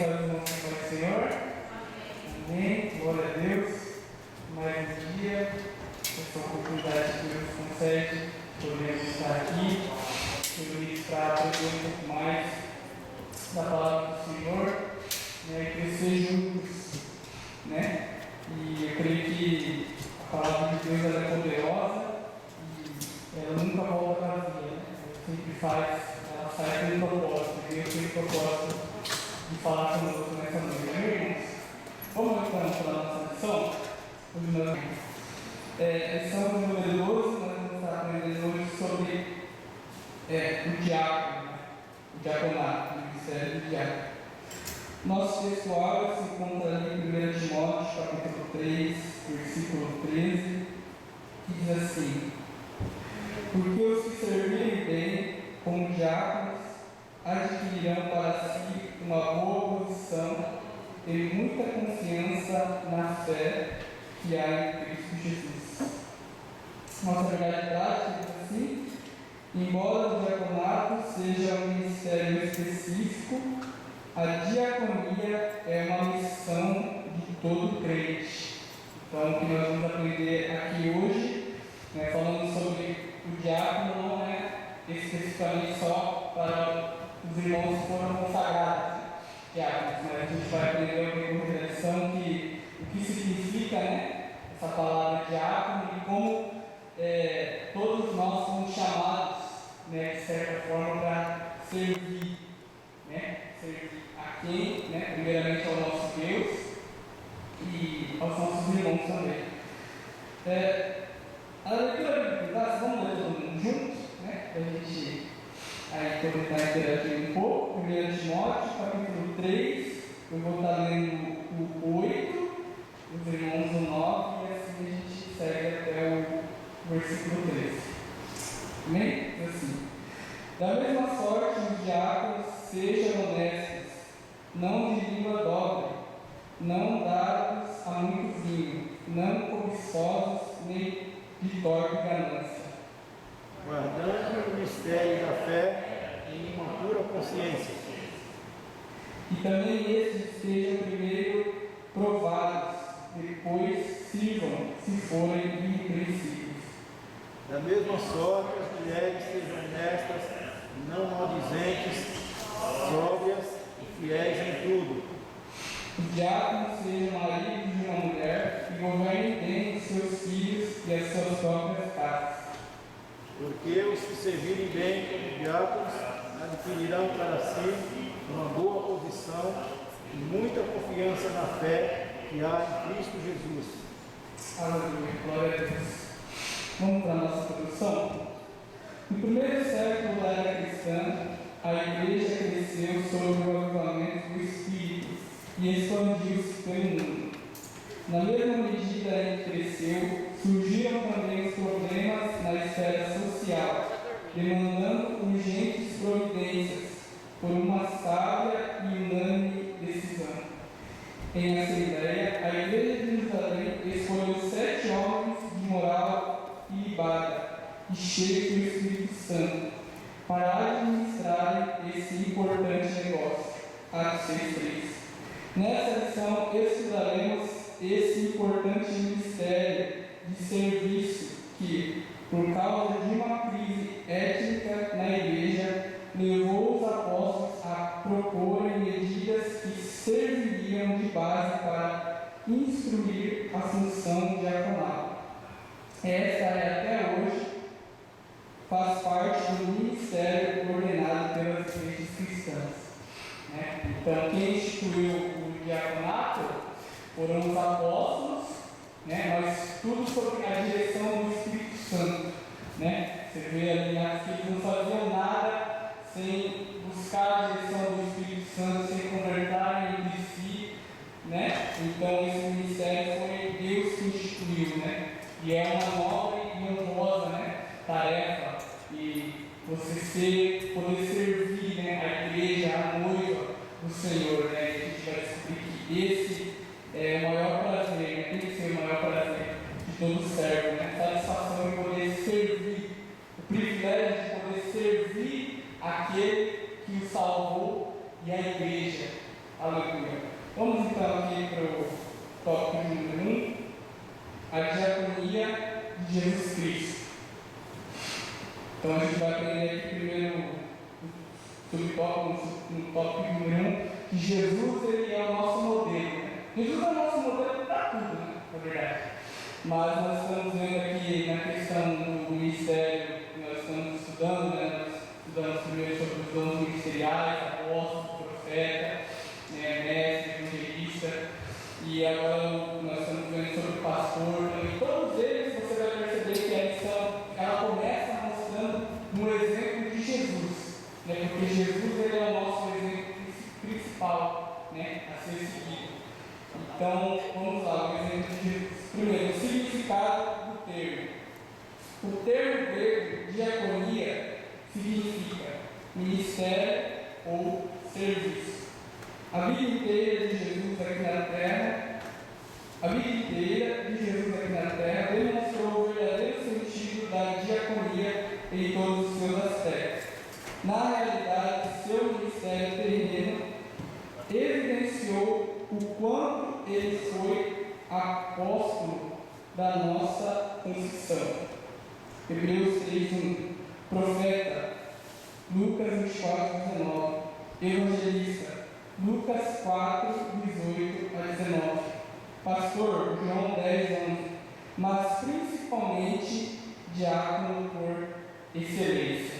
aos irmãos com o Senhor. Amém. Glória a Deus. Mais um dia, essa oportunidade que Deus concede, podemos estar aqui, reunidos para aprender um pouco mais da palavra do Senhor, né, e crescer juntos, né? E eu creio que a palavra de Deus ela é poderosa e ela nunca volta vazia, né? Ela sempre ela sai com um propósito, e Deus tem propósito de falar conosco nessa noite, irmãos. Vamos então para a nossa lição? Lição número 12, nós vamos estar aprendendo hoje sobre o diácono, o diaconato, o ministério do diácono. Nosso textual se encontra ali em 1 Timóteo, capítulo 3, versículo 13, que diz assim: porque os que servirem bem como diáconos adquirirão para si uma boa posição e muita confiança na fé que há em Cristo Jesus. Nossa verdade prática diz assim: embora o diaconato seja um ministério específico, a diaconia é uma missão de todo crente. Então, o que nós vamos aprender aqui hoje, né, falando sobre o diácono, não é especificamente só para os irmãos que foram consagrados diáconos, mas a gente vai aprender uma lição que o que significa, né, essa palavra diácono e como todos nós somos chamados, né, de certa forma, para servir, né, servir a quem, né, primeiramente ao nosso Deus e aos nossos irmãos também. A leitura bíblica, vamos ler todo mundo juntos, né, para a gente aí tentar interagir um pouco. 1 Timóteo, capítulo 3, eu vou estar lendo o 8, os irmãos o 9, e assim a gente segue até o versículo 13. Amém? Assim: da mesma sorte, os diáconos sejam honestos, não de língua dobre, não dados a muito vinho, não cobiçosos, nem de torpe ganância, guardando o mistério da fé em uma pura consciência. E também estes sejam primeiro provados, depois sirvam, se forem irrepreensíveis. Da mesma sorte, as mulheres sejam honestas, não maldizentes, sóbrias e fiéis em tudo. Os diáconos sejam maridos de uma mulher e governem bem os seus filhos e as suas próprias casas. Porque os que servirem bem como diáconos adquirirão para si uma boa posição e muita confiança na fé que há em Cristo Jesus. Aleluia, glória a Deus. Vamos para a nossa introdução? No primeiro século da era cristã, a igreja cresceu sob o avivamento do Espírito e expandiu-se pelo mundo. Na mesma medida em que cresceu, surgiram também os problemas na esfera social, demandando urgentes providências por uma sábia e unânime decisão. Em Assembleia, a Igreja de Jerusalém escolheu 7 homens de moral ilibada e cheios do Espírito Santo para administrarem esse importante negócio. Atos 6:3. Nessa lição, estudaremos esse importante ministério de serviço que, por causa de uma crise étnica na igreja, levou os apóstolos a proporem medidas que serviriam de base para instruir a função diaconal. Esta até hoje faz parte do ministério ordenado pelas igrejas cristãs, né? Então, quem instituiu o diaconato foram os apóstolos, né? Mas tudo sob a direção do Espírito Santo, né? Você vê ali que eles não faziam nada sem buscar a direção do Espírito Santo, sem conversarem entre si, né? Então esse ministério foi Deus que instituiu, né? E é uma nobre e honrosa, né, tarefa, e você poder servir, né, a igreja, a noiva do Senhor, né? E a gente vai descobrir que esse é o maior prazer, né? Tem que ser o maior prazer de todo servo, né? Satisfação em poder servir, o privilégio de poder servir aquele que o salvou e a igreja. Aleluia. então aqui para o tópico número 1, a diaconia de Jesus Cristo. Então a gente vai aprender aqui primeiro no tópico número 1, que Jesus ele é o nosso modelo. Jesus é o nosso modelo para tudo, né? Na verdade. Mas nós estamos vendo aqui na questão do ministério, nós estamos estudando, né? Nós estudamos primeiro sobre os dons ministeriais, apóstolo, profeta, mestre, evangelista, e agora nós estamos vendo sobre o pastor. E todos eles você vai perceber que a lição ela começa mostrando um exemplo de Jesus, né? Porque Jesus ele é o nosso exemplo principal, né? A ser seguido. Então, vamos lá, o exemplo de Jesus. Primeiro, o significado do termo. O termo grego diaconia significa ministério ou serviço. A vida inteira de Jesus aqui na terra, demonstrou o verdadeiro sentido da diaconia em todos os seus aspectos. Na realidade, seu ministério terreno evidenciou o quanto ele foi apóstolo da nossa confissão. Hebreus 3:1. Profeta, Lucas 24:19. Evangelista, Lucas 4:18-19. Pastor, João 10:11. Mas principalmente diácono por excelência.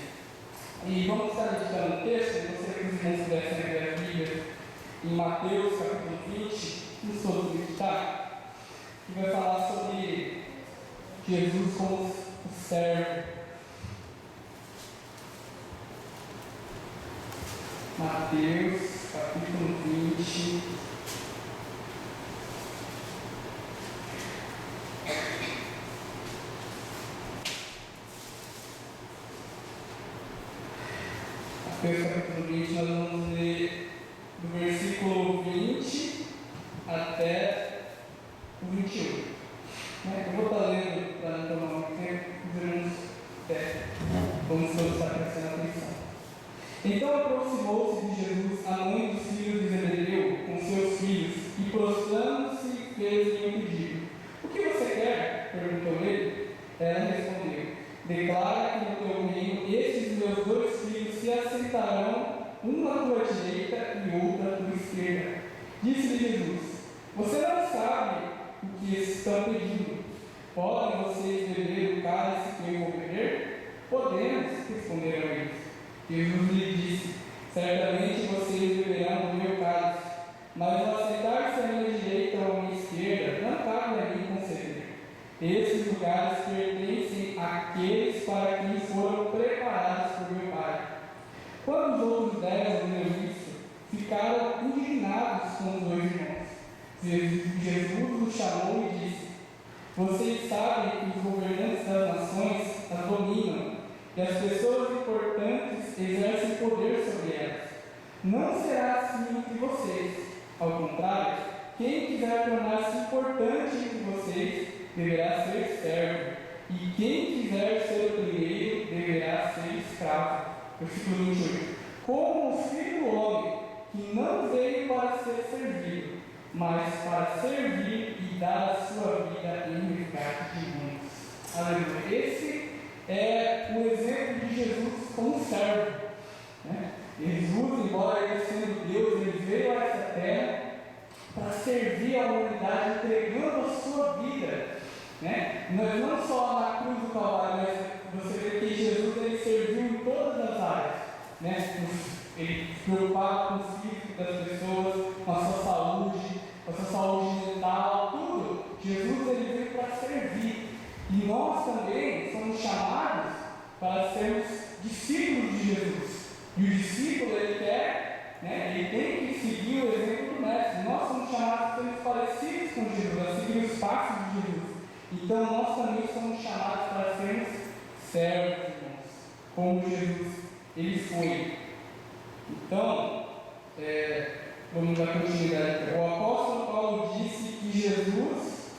E vamos estar editando o texto, eu gostaria que os irmãos pudessem ler a Bíblia em Mateus capítulo 20, não sou do editar, que vai falar sobre Jesus como o servo. Mateus capítulo 20. Mateus capítulo 20, nós vamos ler do versículo 20 até o 21. Eu vou estar lendo para não tomar muito tempo, os irmãos vamos todos estar prestando atenção. Então aproximou-se de Jesus a mãe dos filhos de Zebedeu com seus filhos e prostrando-se fez-lhe um pedido. O que você quer? Perguntou ele. Ela respondeu: declara que no teu reino estes meus 2 filhos se assentarão, um à tua direita e outro à tua esquerda. Disse-lhe Jesus: você não sabe o que estão pedindo. Podem vocês beber o cálice que eu vou beber? Podemos, responderam eles. Jesus lhe disse: certamente vocês beberão do meu cálice, mas ao sentar-se à minha direita ou à minha esquerda, não cabe a mim conceder. Esses lugares pertencem àqueles para quem foram preparados por meu Pai. Quando os outros 10 ouviram isso, ficaram indignados com os 2 irmãos. Jesus os chamou e disse: vocês sabem que os governantes das nações as dominam, e as pessoas importantes exercem poder sobre elas. Não será assim entre vocês. Ao contrário, quem quiser tornar-se importante entre vocês deverá ser servo, e quem quiser ser o primeiro deverá ser escravo. Versículo 28. Como o Filho do Homem, que não veio para ser servido, mas para servir e dar a sua vida em resgate de muitos. Aleluia. Esse é o exemplo de Jesus como servo. Jesus, embora ele sendo Deus, ele veio a essa terra para servir a humanidade, entregando a sua vida. Não só na cruz do Calvário, mas você vê que Jesus ele serviu em todas as áreas. Ele se preocupava com o físico das pessoas, com a sua saúde mental, tudo. Jesus ele veio para servir. E nós também somos chamados para sermos discípulos de Jesus. E o discípulo ele quer, ele tem que seguir o exemplo do mestre. Nós somos chamados a sermos parecidos com Jesus, a seguir os passos de Jesus. Então nós também somos chamados para sermos servos, irmãos, como Jesus ele foi. Então, vamos dar continuidade. O apóstolo Paulo disse que Jesus,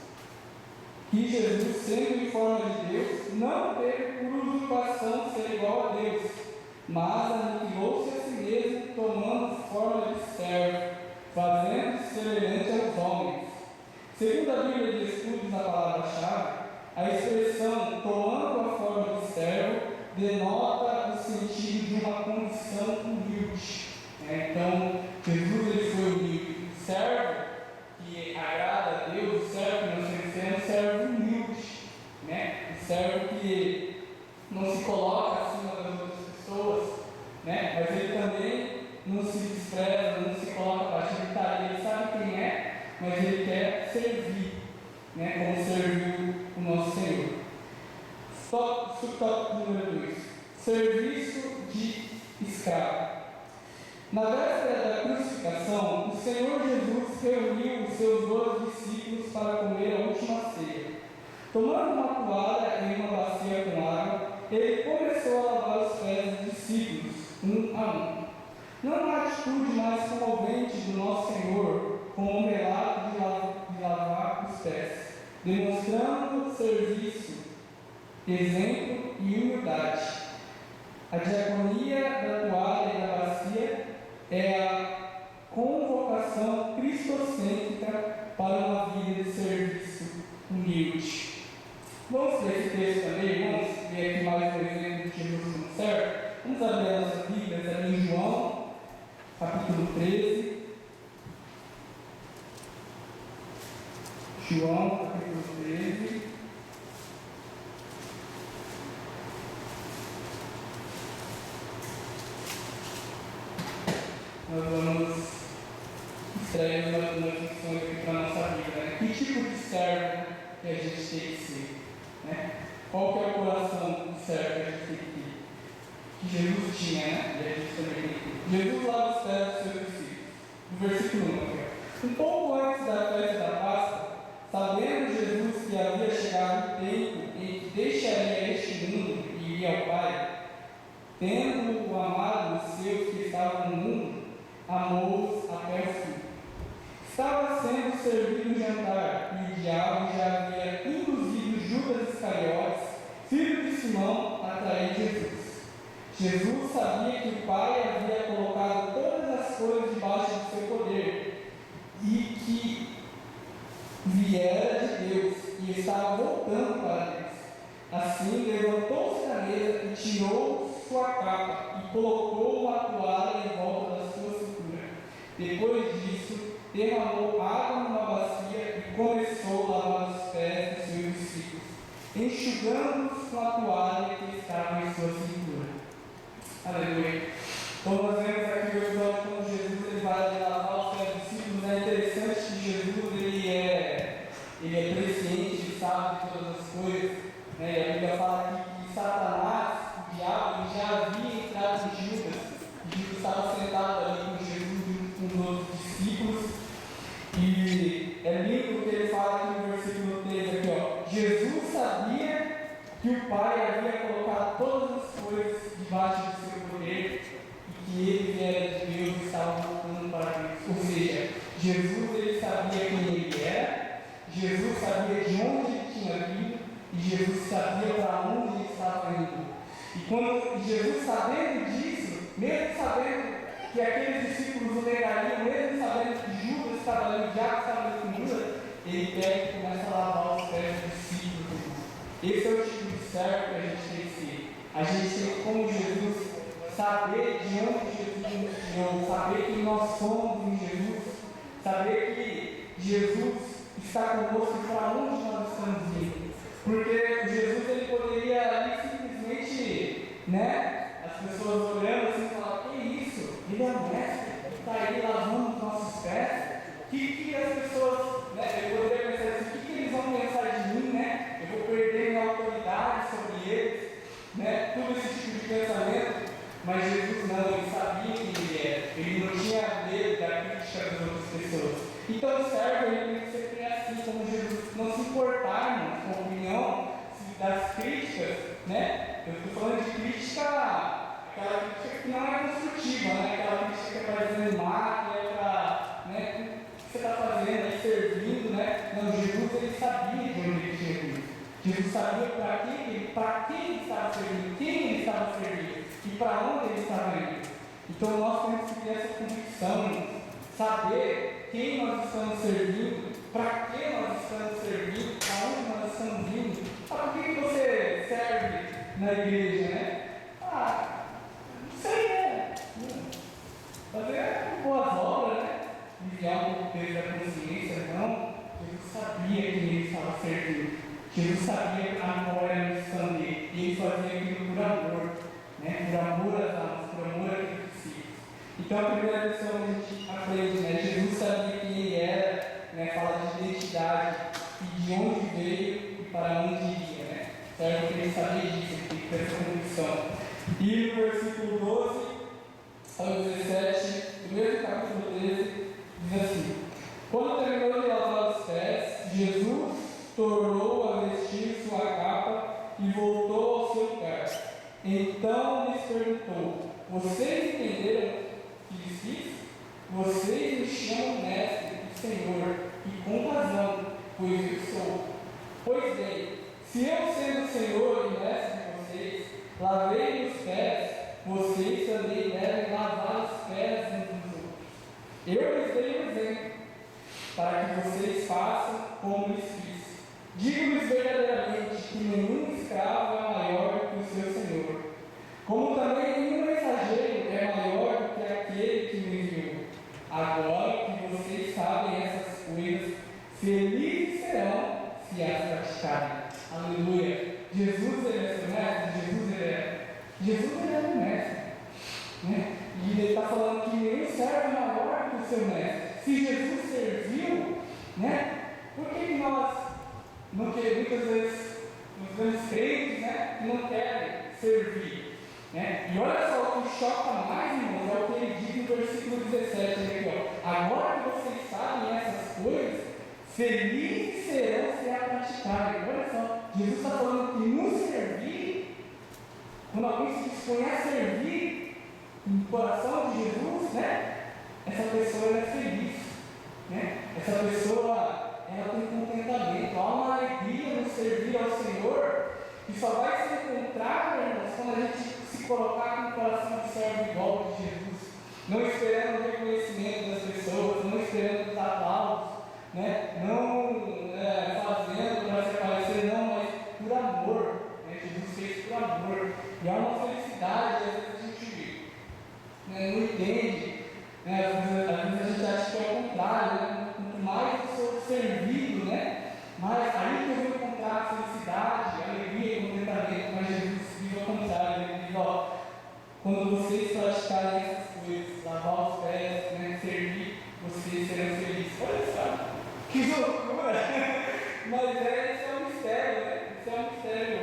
sendo em forma de Deus, não teve por usurpação ser igual a Deus, mas aniquilou-se a si mesmo, tomando forma de servo, fazendo-se semelhante aos homens. Segundo a Bíblia de Estudos da Palavra-Chave, a expressão tomando a forma de servo denota o sentido de uma condição humilde. Então, Jesus ele foi humilde. O servo que agrada a Deus, o servo que nós conhecemos, é um servo humilde. O servo que não se coloca acima das outras pessoas, mas ele também não se despreza, não se coloca abaixo. Ele sabe quem é, mas ele quer servir, como serviu o nosso Senhor. Subtópico número 2: serviço de escravo. Na véspera da crucificação, o Senhor Jesus reuniu os seus 12 discípulos para comer a última ceia. Tomando uma toalha e uma bacia com água, ele começou a lavar os pés dos discípulos, um a um. Não uma atitude mais comovente do nosso Senhor, como um relato de lavar os pés, demonstrando serviço, exemplo e humildade. A diaconia da toalha e da bacia é a convocação cristocêntrica para uma vida de serviço humilde. Vamos ler esse texto também, vamos ver aqui mais um exemplo de Jesus como servo. Vamos abrir as nossas Bíblias ali em João, capítulo 13. João, capítulo 13. Nós vamos extrair umas lições aqui para a nossa vida. Que tipo de servo que a gente tem que ser? Qual que é o coração do servo que a gente tem que ter? Que Jesus tinha, e a gente também tem que ter. Jesus lava os pés dos seus discípulos. No versículo 1 aqui. Um pouco antes da festa da Páscoa, sabendo Jesus que havia chegado o tempo em que deixaria este mundo e iria ao Pai, tendo o amado os seus que estavam no mundo, amou-os até o fim. Estava sendo servido um jantar, e o diabo já havia induzido Judas Iscariotes, filho de Simão, a trair Jesus. Jesus sabia que o Pai havia colocado todas as coisas debaixo do seu poder, e que viera de Deus, e estava voltando para Deus. Assim, levantou-se da mesa e tirou sua capa, e colocou uma toalha em volta da sua cintura. Depois disso, derramou água numa bacia e começou a lavar os pés dos seus discípulos, enxugando-os com a toalha que estava em sua cintura. Aleluia. Então nós vemos aqui o episódio como Jesus ele vai lavar os pés dos discípulos. É interessante que Jesus ele é presciente, ele sabe de todas as coisas. A Bíblia fala aqui que Satanás, o diabo, ele já havia entrado em Judas. Jesus estava sentado ali com Jesus junto com os outros discípulos. E é lindo o que ele fala aqui no versículo 3, aqui, Jesus sabia que o Pai havia colocado todas as coisas debaixo do seu poder e que ele era de Deus e estava voltando para Deus. Ou seja, Jesus ele sabia quem ele era, Jesus sabia de onde ele tinha vindo e Jesus sabia para onde ele estava indo. E quando Jesus, sabendo disso, mesmo sabendo que aqueles discípulos o negariam, mesmo sabendo que Judas estava ali, já estava ali com Judas, ele pega e começa a lavar os pés dos discípulos. Esse é o tipo de servo que a gente tem que ser. A gente tem que, como Jesus, saber de onde Jesus nos tirou, saber quem nós somos em Jesus, saber que Jesus está conosco e para onde nós estamos indo. Porque Jesus ele poderia ali simplesmente, as pessoas olhando assim e falar, que isso? Ele é o mestre, está aí lavando os nossos pés. Que as pessoas, eu poderia pensar assim, o que eles vão pensar de mim, Eu vou perder minha autoridade sobre eles, Todo esse tipo de pensamento. Mas Jesus não, ele sabia quem ele era, ele não tinha medo da crítica das outras pessoas. Então o servo ele tem que ser assim como Jesus, não se importar com a opinião das críticas, Eu estou falando de crítica, aquela crítica que não é construtiva, Aquela crítica que é para desanimar, que é para, o que você está fazendo aí, servindo, Não, Jesus ele sabia de onde ele tinha vindo. Jesus sabia para quem ele estava servindo, quem ele estava servindo e para onde ele estava indo. Então nós temos que ter essa convicção, saber quem nós estamos servindo, para que nós estamos servindo, aonde nós estamos indo. Ah, por que você serve na igreja, né? Ah, isso aí é fazer boas obras, né? Enviar um pouco da consciência, não. Jesus sabia que ele estava servindo. Jesus sabia qual era a missão dele. E ele fazia aquilo por amor, né? Por amor às almas, por amor a Cristo. Então a primeira lição a gente aprende, né? Jesus sabia quem ele era, né? Fala de identidade e de onde veio e para onde iria, né? Certo? Ele sabia disso, ele tem que ter essa convicção. E no versículo 12 ao 17, do mesmo capítulo 13, diz assim: quando terminou de lavar os pés, Jesus tornou a vestir sua capa e voltou ao seu lugar. Então lhes perguntou: vocês entenderam o que lhes fiz? Vocês me chamam mestre e Senhor, e com razão, pois eu sou. Pois bem, se eu sendo Senhor e mestre de vocês, lavei os pés, vocês também devem lavar os pés uns dos outros. Eu lhes dei um exemplo, para que vocês façam como lhes fiz. Digo-lhes verdadeiramente que nenhum escravo é maior que o seu Senhor, como também nenhum mensageiro é maior do que aquele que me enviou. Agora que vocês sabem essas coisas, felizes serão se as praticarem. Aleluia! Jesus é seu mestre, Jesus é o mestre, né? E ele está falando que nenhum servo é maior que o seu mestre. Se Jesus serviu, né? Por que nós não queremos, muitas vezes, os grandes crentes, né, que não querem servir, né? E olha só, o que choca mais, irmãos, é o que ele diz no versículo 17, aqui, ó: agora que vocês sabem essas coisas, felizes serão se a praticarem. Olha só, Jesus está falando que nos servir, quando alguém se dispõe a servir no coração de Jesus, né, essa pessoa é feliz, né? Essa pessoa ela tem contentamento, há uma alegria no servir ao Senhor, que só vai ser encontrada, irmãos, quando a gente se colocar com o coração de servo igual de Jesus, não esperando o reconhecimento das pessoas, não esperando os aplausos, né? Não fazendo para se aparecer, não, mas por amor, né? Jesus fez por amor, e há uma felicidade, às vezes a gente não entende, né? Às vezes a gente acha que é o contrário, né? Quanto mais eu sou servido, né? Mas aí que eu vou encontrar a felicidade, a alegria e o contentamento. Mas Jesus diz ao contrário, ele diz: ó, quando vocês praticarem essas coisas, lavar os pés, né, servir, vocês serão felizes. Olha só, que loucura! Mas esse é um mistério, né? Esse é um mistério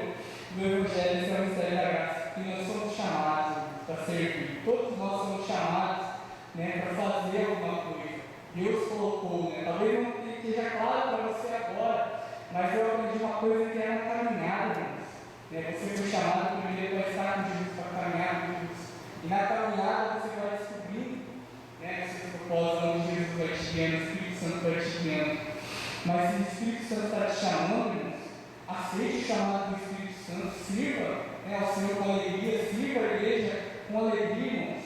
do Evangelho, esse é um mistério da graça, que nós somos chamados para servir. Todos nós somos chamados, né, para fazer alguma coisa. Deus colocou, né? Talvez não esteja claro para você agora, mas eu aprendi uma coisa que é na caminhada, né? Você foi chamado primeiro para estar com Jesus, para caminhar com Jesus. E na caminhada você vai descobrindo, né, os seus propósitos, onde Jesus vai te guiando, o Espírito Santo vai te guiando. Mas se o Espírito Santo está te chamando, irmãos, aceite o chamado do Espírito Santo, sirva, né, ao Senhor com alegria, sirva a igreja com alegria, irmãos.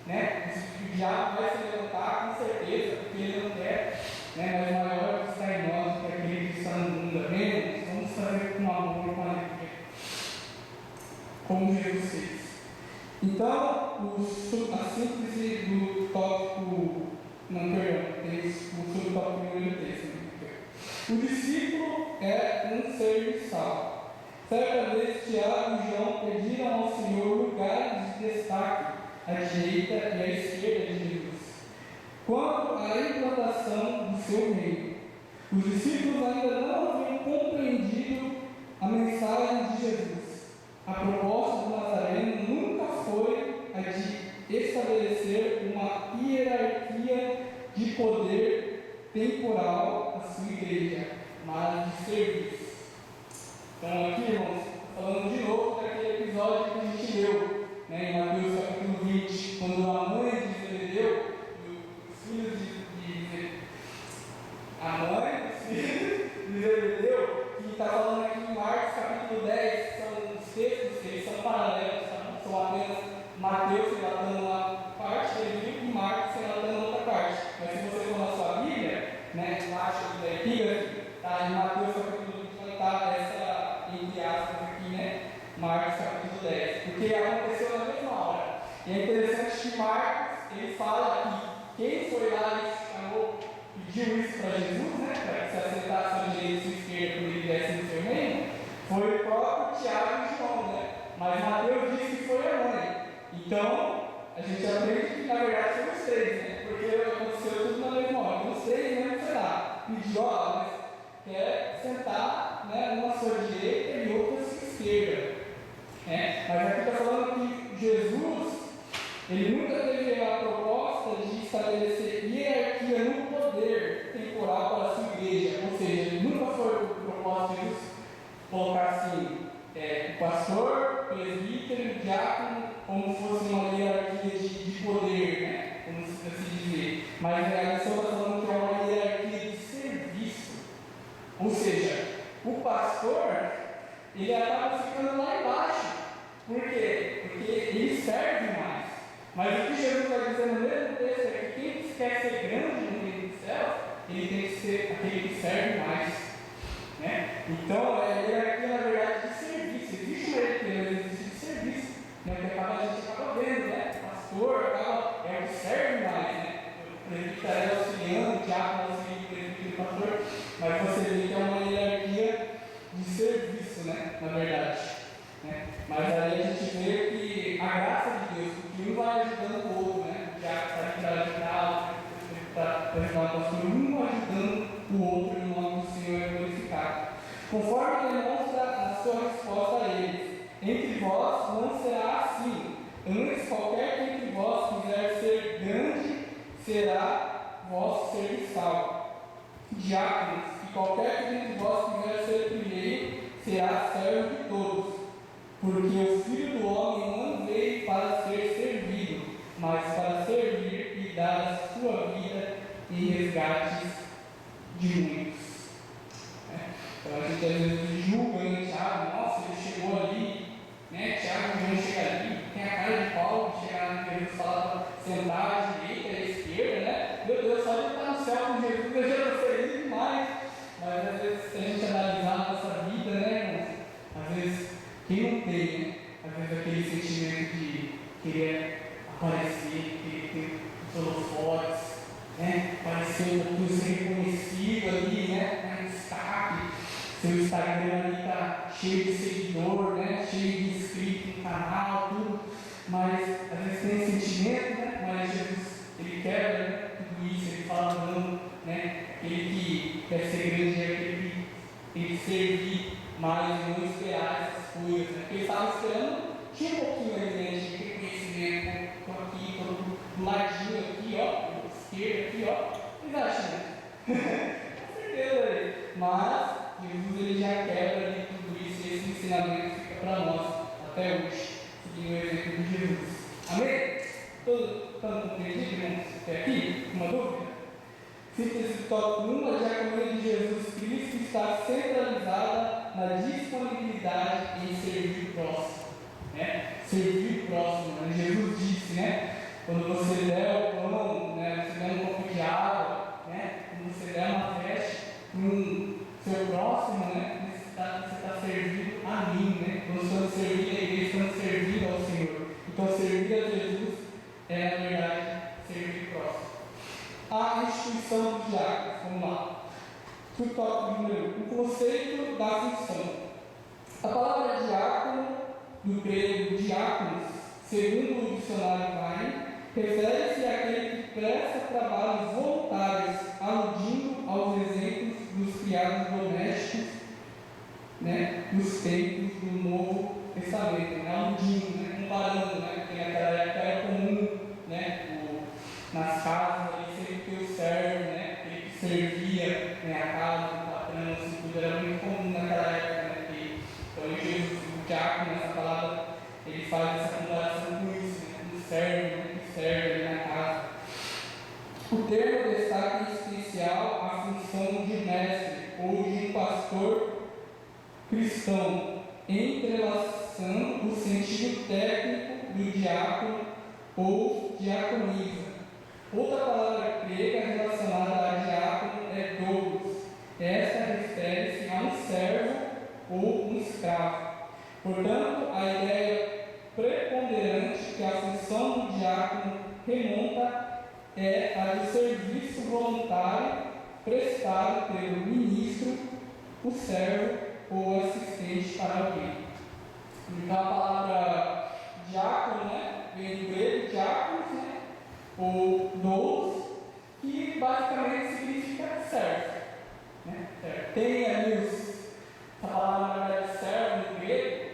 Né? O diabo vai se levantar com certeza, porque ele não quer, né? Mas o maior que está em nós, que é aquele que está no mundo, amém? Vamos fazer com amor, com alegria, como Jesus fez. Então, a síntese do tópico, não, perdão, tem o subtópico número 3. O discípulo é um serviçal. Certa vez, Tiago e João pediram ao Senhor lugares de destaque à direita e à esquerda de Jesus, quanto à implantação do seu reino. Os discípulos ainda não haviam compreendido a mensagem de Jesus. A proposta do Nazareno nunca foi a de estabelecer uma hierarquia de poder temporal à sua igreja, mas de serviço. Então aqui, irmãos, falando de novo daquele episódio que a gente leu, né, em Mateus capítulo 20, quando a mãe de Zebedeu, os filhos a mãe dos filhos de Zebedeu, que está falando aqui em Marcos capítulo 10, são os textos que eles são paralelos, tá? São apenas Mateus relatando uma parte, e Marcos relatando outra parte. Mas se E é interessante que Marcos, ele fala que quem foi lá e chamou, pediu isso para Jesus, né, para que se assentasse à direita e à esquerda quando ele viesse no seu reino, foi o próprio Tiago e João, né? Mas Mateus disse que foi a mãe. Então, a gente aprende que na verdade foram os três, né? Porque aconteceu tudo na mesma hora. Então, os três mesmo, sei lá, pediu, ó, mas quer sentar, né, uma à sua direita e outra à sua esquerda. Né? Mas aqui está falando que Jesus, ele nunca teve a proposta de estabelecer hierarquia no poder temporal para a sua igreja. Ou seja, nunca foi o propósito de Jesus colocar assim, o pastor, presbítero, diácono, como se fosse uma hierarquia de poder, né? Como se assim dizer. Mas a lição está falando que é uma hierarquia de serviço. Ou seja, o pastor, ele acaba ficando lá embaixo. Por quê? Porque ele serve mais. Mas o que Jesus vai dizer no mesmo texto é que quem quer ser grande no reino dos céus, ele tem que ser aquele que serve mais. Né? Então, a hierarquia, na verdade, de serviço. Existe uma hierarquia, mas existe de serviço. Né? Que a gente acaba vendo, né? O pastor é o que serve mais. Né? O presbítero é auxiliando, o diácono auxiliando o presbítero e o pastor. Mas você vê que é uma hierarquia de serviço, né? Na verdade. Né? Mas aí a gente vê que a graça de Deus, porque um vai ajudando o outro, né? O diácono está aqui para ajudar, para ajudar o pastor, um ajudando o outro, e o nome do Senhor é glorificado. Conforme demonstra na sua resposta a eles, entre vós não será assim. Antes, qualquer que entre vós quiser ser grande, será vosso serviçal. Diáconos, e qualquer que entre vós quiser ser primeiro, será servo de todos. Porque o Filho do Homem não veio para ser servido, mas para servir e dar a sua vida em resgate de muitos. Então a gente às vezes julga, né? Tiago, nossa, ele chegou ali, né? Tiago não chega ali, tem a cara de Paulo de chegar na Jesus e falar para sentar à direita e à esquerda, né? Meu Deus, só de estar no céu com Jesus eu já não sei demais. Mas às vezes, se a gente analisar a nossa vida, né, irmãos? Às vezes, quem não tem, né? Às vezes aquele sentimento de querer aparecer, querer ter os holofotes, né? Parecer um pouquinho ser reconhecido ali, né? Destaque. Seu Instagram ali está cheio de seguidor, né? Cheio de inscritos no canal, tudo. Mas às vezes tem esse sentimento, né? Mas Jesus, ele quebra, né, tudo isso, ele fala não, né? Aquele que quer ser grande é aquele que tem que servir mais e não esperar essas coisas, né? Porque ele estava esperando, tinha um pouquinho ali, né, de reconhecimento, né? Estou aqui, estou do ladinho aqui, ó, esquerdo aqui, ó. Vocês acham, né? Com certeza, mas Jesus ele já quebra de tudo isso e esse ensinamento fica para nós até hoje, seguindo o exemplo de Jesus. Amém? Todo compreendido, irmãos? Até aqui? Uma dúvida? Síntese tópico 1, a diaconia de Jesus Cristo está centralizada na disponibilidade em servir o próximo. Né? Servir o próximo. Né? Jesus disse, né? Quando você der o pão, né? Você der um pouco de água, né? Quando você der uma veste para seu próximo, né? Você está servindo a mim, né? Nós estamos servindo a igreja, estamos servindo ao Senhor. Então, servir a Jesus é, na verdade, servir o próximo. A instituição dos diáconos, vamos lá. Tópico número 1, o conceito da função. A palavra diácono, do grego diáconos, segundo o dicionário Vine, refere-se àquele que presta trabalhos voluntários, aludindo aos exemplos dos criados domésticos, né, dos tempos do Novo Testamento, né, aludindo, né, comparando, né, porque naquela época era comum, né, nas casas ali sempre ter o servo, né, aquele que servia, né, a casa, o patrão, assim, tudo era muito comum naquela época, né, porque, então Jesus, o diácono, nessa palavra, ele faz essa comparação com isso, né, com o servo, né, que serve ali na casa. O termo destaca em especial a função de mestre ou de pastor cristão, entrelaçando o sentido técnico do diácono ou diaconisa. Outra palavra grega relacionada a diácono é doulos. Esta refere-se a um servo ou um escravo. Portanto, a ideia preponderante que a função do diácono remonta é a de serviço voluntário prestado pelo ministro, o servo ou assistente para alguém. Então a palavra diácono, né, vem do grego diáconos, né, ou doulos, que basicamente significa servo. Né? Tem ali a palavra na verdade servo no grego,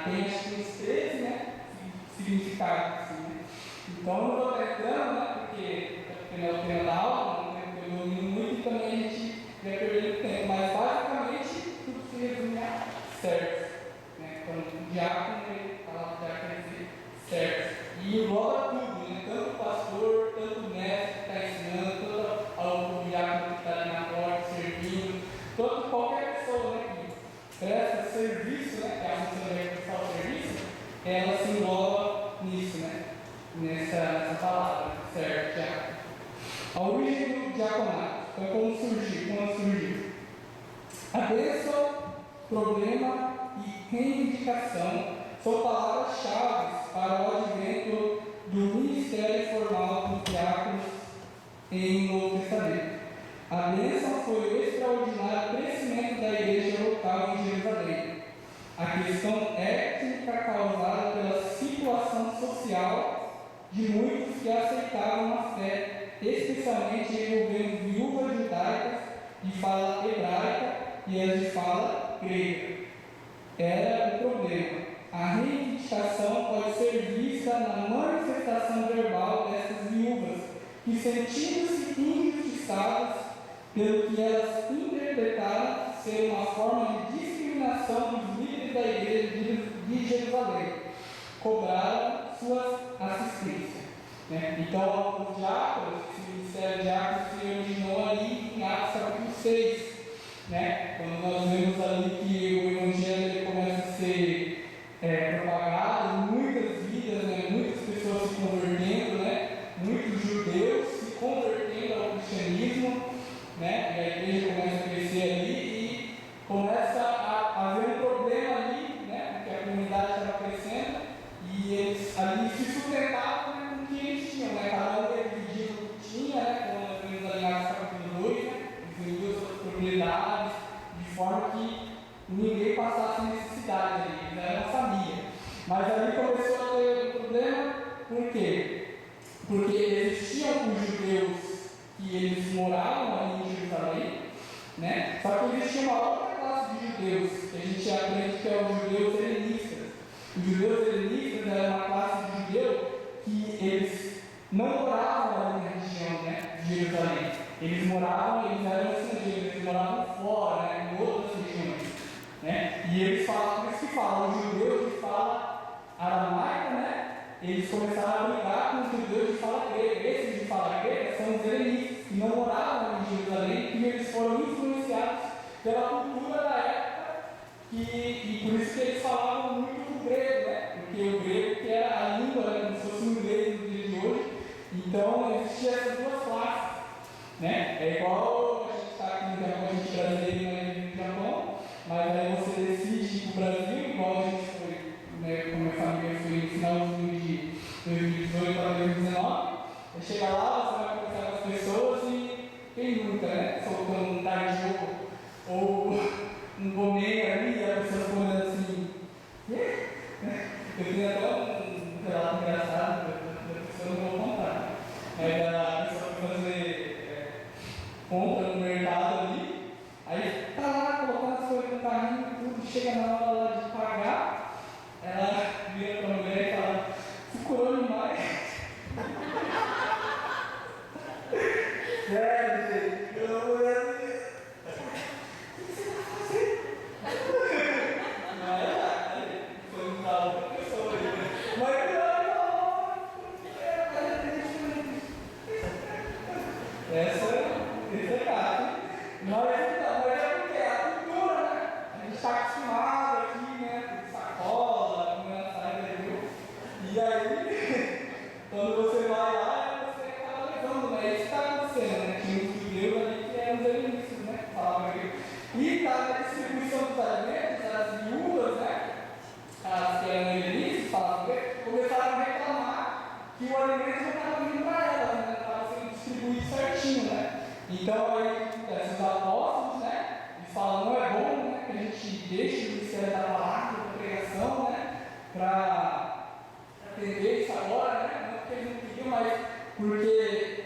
tem acho que uns 13, né, significados. Assim, né? Então eu não estou tentando, né, porque é o tema da aula, eu domino muito e também a gente vai perder tempo, mas basicamente tudo se resume a servo. Né? Quando o diácono, ele fala que diácono quer dizer servo. E engloba tudo, né? Tanto o pastor, tanto o mestre que está ensinando, tanto o diácono que está ali na porta servindo, tanto qualquer pessoa, né, que presta serviço, né, que é a função de prestar o serviço, ela se engloba nisso, né? Nessa palavra, certo? Diácono. A origem do diaconato, então como surgiu? A bênção, problema e reivindicação são palavras-chave para o advento do ministério formal dos diáconos em Novo Testamento. A bênção foi o extraordinário crescimento da igreja local em Jerusalém. A questão étnica causada pela situação social de muitos que aceitavam a fé, especialmente envolvendo viúvas judaicas de fala hebraica e as de fala grega. Era o problema. A reivindicação pode ser vista na manifestação verbal dessas viúvas, que, sentindo-se injustiçadas pelo que elas interpretaram ser uma forma de discriminação dos líderes da igreja de Jerusalém, cobraram suas assistências. Né? Então, os diáconos, esse ministério diácono se originou ali em Atos capítulo 6. Né? Quando nós vemos ali que o Evangelho começa a ser propagado, muitas vidas, né? Muitas pessoas se convertendo, né? Muitos judeus se convertendo ao cristianismo, né? E a igreja começa a crescer ali e começa a haver um problema ali, né? Porque a comunidade estava crescendo e eles ali se sustentavam, né, com o que eles tinham, né? Cada um dividia o que tinha, né? Como nós vemos ali na capítulo 2, né? Eles vendiam suas propriedades de forma que ninguém passasse necessidade ali, eles eram uma família. Mas ali começou a ter um problema, por quê? Porque existiam os judeus que eles moravam ali em Jerusalém, né? Só que existia uma outra classe de judeus, que a gente aprende que é os judeus helenistas. Os judeus helenistas eram uma classe de judeu que eles não moravam ali na região, né, de Jerusalém. Eles eram estrangeiros, eles moravam fora, né, em outras regiões. Né? E eles falam, por isso que falam, os judeus que falam aramaica, né? Eles começaram a brigar com os judeus de fala grega. Esses de fala grega são os helenistas, que não moravam em Jerusalém, e eles foram influenciados pela cultura da época, e por isso que eles falavam muito o grego, né? Porque o grego que era a língua, né, como se fosse o inglês no dia de hoje. Então existiam essas duas classes. Né? É igual a gente está aqui no Japão, a gente brasileiro não é no Japão, mas aí você decide ir para o Brasil, igual a gente foi, né, com a minha família foi no finalzinho de 2018 para 2019. Aí chega lá, você vai conversar com as pessoas e quem nunca, né? Soltando um tardio ou um gomeiro ali, e a pessoa falando assim, eu tenho até um relato engraçado, da pessoa não vou contar. Aí a pessoa foi fazer compra no mercado ali, aí tá lá colocando as coisas no carrinho e tudo, chega na hora lá de pagar, deixa o ministério da palavra, da pregação, né? Para atender isso agora, né? Não porque eles não queriam, mas porque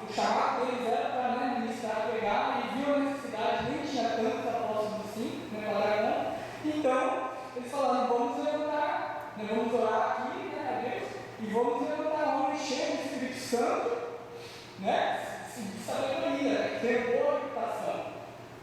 o chamado deles era para ministrar, pregar, e viu a necessidade, nem tinha tantos apóstolos assim, né? Para não. Então, eles falaram: vamos levantar, né? Vamos orar aqui, né? A Deus, e vamos levantar homens cheios do Espírito Santo, né? De sabedoria, ter boa reputação.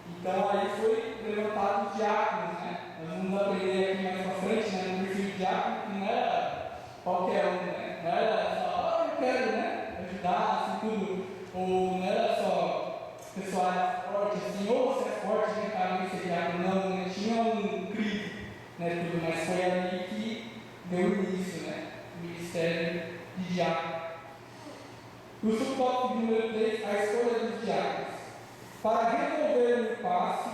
Então aí foi levantado os diáconos, né? Nós vamos aprender aqui mais pra frente, né? No perfil de diácono, que não era qualquer um, né? Não era só, eu quero, né? Ajudar, assim, tudo. Ou não era só pessoal forte, assim, ou você é forte, né? Cara, ser diácono, não, né? Tinha um crivo, né? Tudo, mas foi ali que deu início, né? O ministério de diácono. O subtópico número 3, a escolha dos diáconos. Para resolver o impasse,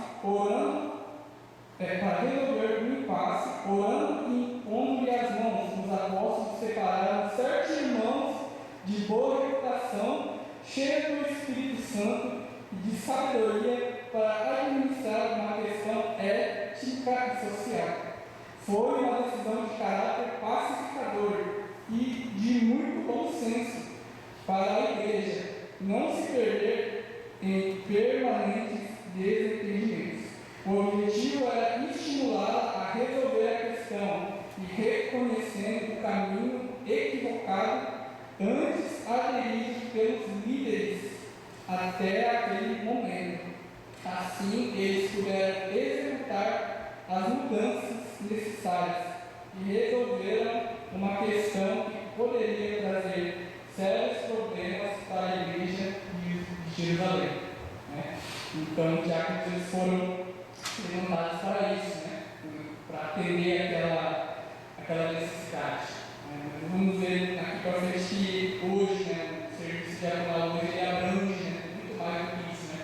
orando e impondo-lhe as mãos, os apóstolos separaram 7 irmãos de boa reputação, cheios do Espírito Santo e de sabedoria, para administrar uma questão ética e social. Foi uma decisão de caráter pacificador e de muito bom senso para a igreja não se perder em permanentes desentendimentos. O objetivo era estimular a resolver a questão e reconhecendo o caminho equivocado antes aderido pelos líderes até aquele momento. Assim, eles puderam executar as mudanças necessárias e resolveram uma questão que poderia trazer sérios problemas para a igreja de Jerusalém, né? Então, os diáconos eles foram levantados para isso, né? Para atender aquela necessidade. Vamos ver aqui para frente que hoje, né, o serviço diaconal hoje ele abrange, né, muito mais do que isso, né?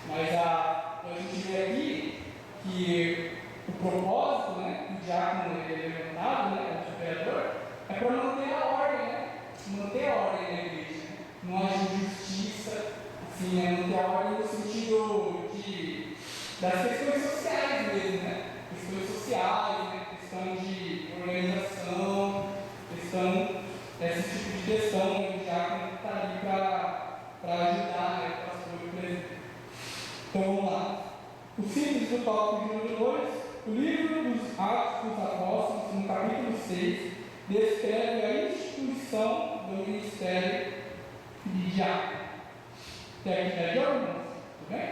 Mas a gente vê aqui que o propósito, né, do diácono levantado, né, o superador, é para manter a ordem, né? Manter a ordem na igreja, né? Não haja injustiça, assim, né? Manter a ordem no sentido das questões sociais mesmo, né? Questões sociais, né? Questão de organização, esse tipo de questão, né? O diácono está ali para ajudar, né? O pastor e o presbítero. Então vamos lá. O simples do tópico número 2, o livro dos Atos dos Apóstolos, no capítulo 6, descreve a instituição do ministério de diácono. Tem aqui da Jordan? Tudo bem?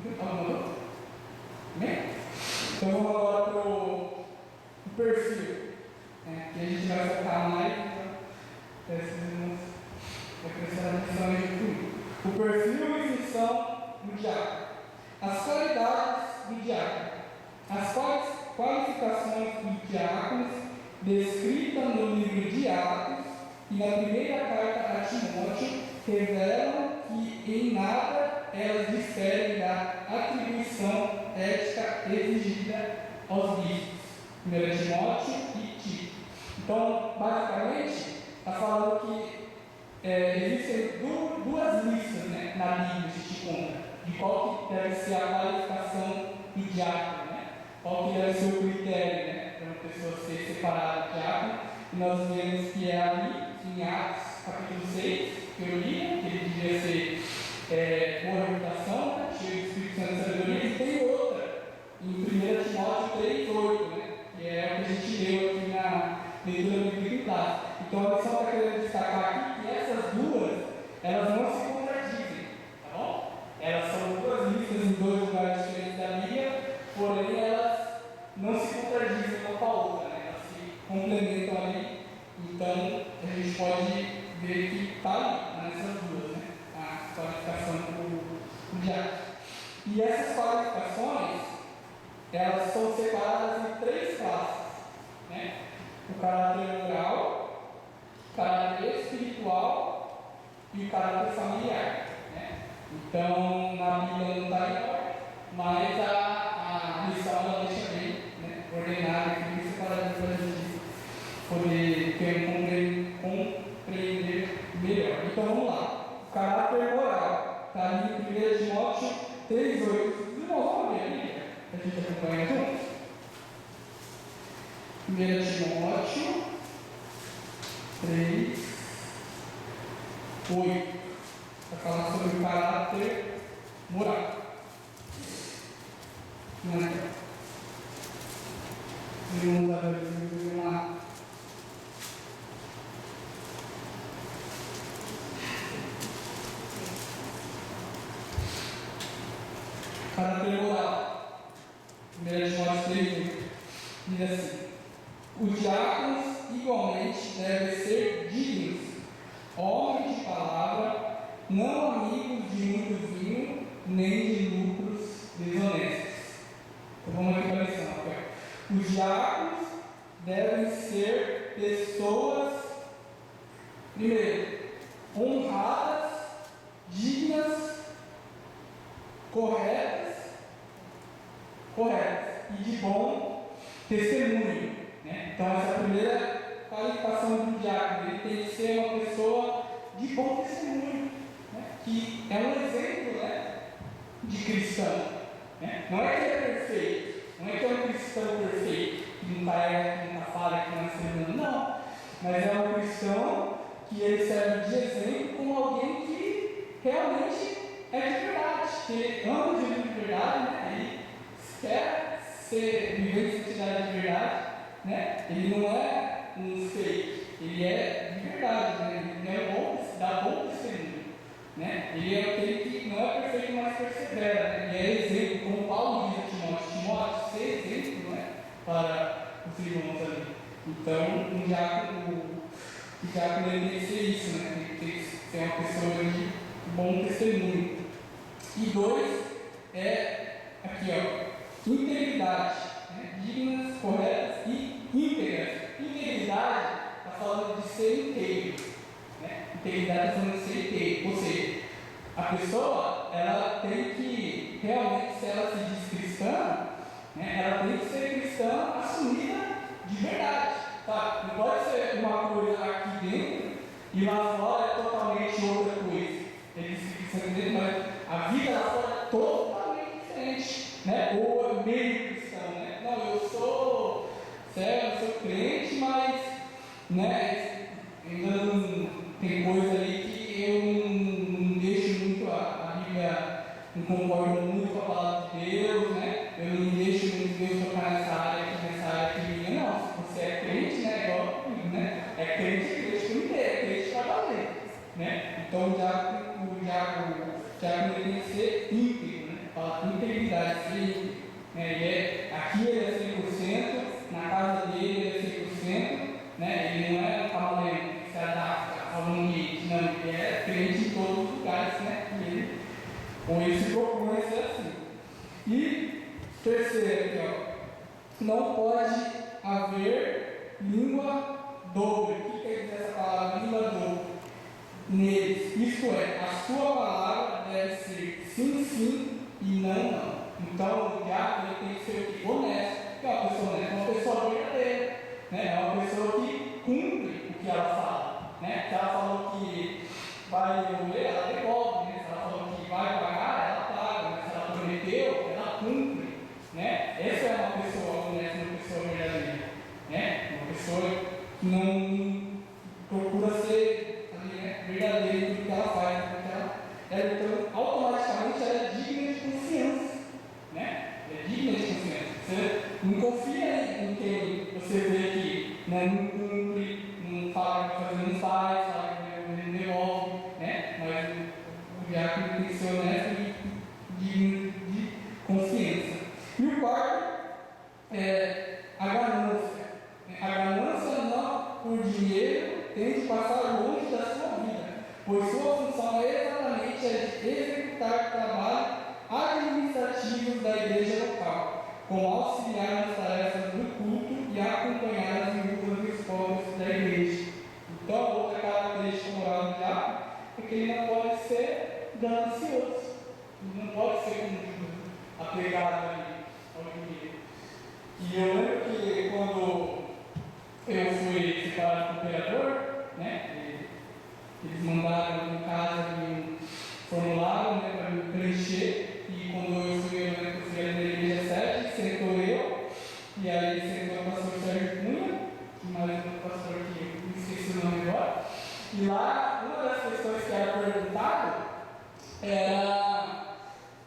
Tudo bem? Então vamos agora para o perfil, né? Que a gente vai focar mais. Vai prestar atenção aí comigo. O perfil e missão do diácono. As qualidades do diácono. As qualificações dos diáconos descrita no livro de Atos e na primeira carta a Timóteo revelam que em nada elas diferem da atribuição ética exigida aos bispos, 1 Timóteo e Tito. Então, basicamente, está falando que existem duas listas, né, na Bíblia, se te conta, de qual que deve ser a qualificação do diácono, né? Qual que deve ser o critério, né, para uma pessoa ser separada de diácono. E nós vemos que é ali, em Atos, capítulo 6, que eu li, que ele devia ser boa reputação, né, cheio do Espírito Santo e sabedoria, e tem outra, em 1 Timóteo 3,8, né, que é o que a gente leu aqui na leitura bíblica em classe. Então a lição está querendo destacar aqui que essas duas, elas não se contradizem, tá bom? Elas são duas listas em dois lugares diferentes da Bíblia, porém elas não se contradizem uma com a outra, né? Elas se complementam ali. Então a gente pode ver que está ali, nessas duas, né? A qualificação do diácono. E essas qualificações, elas são separadas em 3 classes, né? O caráter moral, o caráter espiritual e o caráter familiar, né? Então, na Bíblia não está em ordem, mas a lição ela deixa bem, né, ordenada, que bem separada para a gente poder compreender melhor. Então, vamos lá. O caráter moral está ali em 1 Timóteo 3,8. Os irmãos vão ver a Bíblia? A gente acompanha juntos? 1 Timóteo 3, 8. Vai falar sobre o caráter moral. Vamos lá. Caráter moral. 1 Timóteo 3, diz assim: os diáconos igualmente devem ser dignos, homens de palavra, não amigos de muito vinho, nem de lucros desonestos. Então vamos aqui para a lição. Os diáconos devem ser pessoas, primeiro, honradas, dignas, corretas e de bom testemunho. Né? Então, essa é a primeira qualificação do diácono. Ele tem que ser uma pessoa de bom testemunho, né? Que é um exemplo, né, de cristão. Né? Não é que ele é perfeito, não é que é um cristão perfeito, que não está errado, que não está falha, que não é semana, não. Mas é um cristão que ele serve de exemplo como alguém que realmente é de verdade, que ele ama Jesus de verdade, né? Ele quer viver em santidade de verdade, né? Ele não é um fake, ele é de verdade, né? Ele é bom, dá bom testemunho, né? Ele é aquele que não é perfeito, mas persevera, né? Ele é exemplo, como Paulo diz a Timóteo, ser exemplo, né, para os irmãos ali. Então, o diácono ele tem que ser isso, né? Ele tem que ser uma pessoa de bom testemunho. E 2 é aqui, ó, integridade, né? Dignas, corretas e íntegras. Integridade está falando de ser inteiro, né? Integridade está falando de ser inteiro, ou seja, a pessoa ela tem que realmente, se ela se diz cristã, né, ela tem que ser cristã assumida de verdade, tá? Não pode ser uma coisa aqui dentro e lá fora é totalmente outra coisa. Tem que ser cristã dentro, mas a vida lá fora é totalmente diferente, né? Ou é meio cristão, né? Não, eu sou servo, eu sou crente, mas, né, ainda não tem coisa ali que eu não deixo muito a Bíblia, não concordo muito com a palavra de Deus, né? Eu não deixo muito Deus tocar nessa área aqui minha, não. Se você é crente, né? Igual comigo, né? É crente por inteiro, é crente para valer, né? Então o diácono ele tem que ser íntegro, né? Fala integridade, ser íntegro, né? Aqui ele é 100%, na casa dele ele é 100%, né? Ele não é um camaleão que se adapta falando que não, ele é crente em todos os lugares, né? E ele, com ele se propõe a ser assim. E terceiro aqui, ó, não pode haver língua dobre. O que quer dizer essa palavra, língua dobre? Neles, isto é, a sua palavra deve ser sim, sim e não, não. Então o diácono tem que ser honesto, porque é uma pessoa honesta, uma pessoa verdadeira, né? É uma pessoa que cumpre o que ela fala, né? Se ela falou que vai devolver, ela devolve, né? Se ela falou que vai pagar, ela paga, mas se ela prometeu, ela cumpre, né? Essa é uma pessoa honesta, uma pessoa verdadeira, né? Uma pessoa que não procura ser ali, né, verdadeira em tudo que ela faz, então automaticamente ela é digna de confiança, né? É digna de confiança. Você não confia em quem você vê que, né, não cumpre, não fala que vai fazer, não faz, fala que não devolve, né? Mas o diácono tem que ser honesto e digno de confiança. E o quarto é a ganância. A ganância não por dinheiro tem de passar longe da sua vida, pois sua função é exatamente a de executar trabalho administrativos da igreja local, como auxiliar nas tarefas do culto e acompanhar as viúvas e os pobres da igreja. Então, outra característica moral do diácono é que ele não pode ser ganancioso, ele não pode ser apegado ali ao dinheiro. E eu lembro que quando eu fui separado com o imperador, né, eles mandaram em casa um formulário, né, para me preencher, e quando eu fui na igreja 7, sentou eu, e aí sentou o pastor Sérgio Cunha, mais um pastor que me esqueci o nome agora. E lá, uma das questões que era perguntado era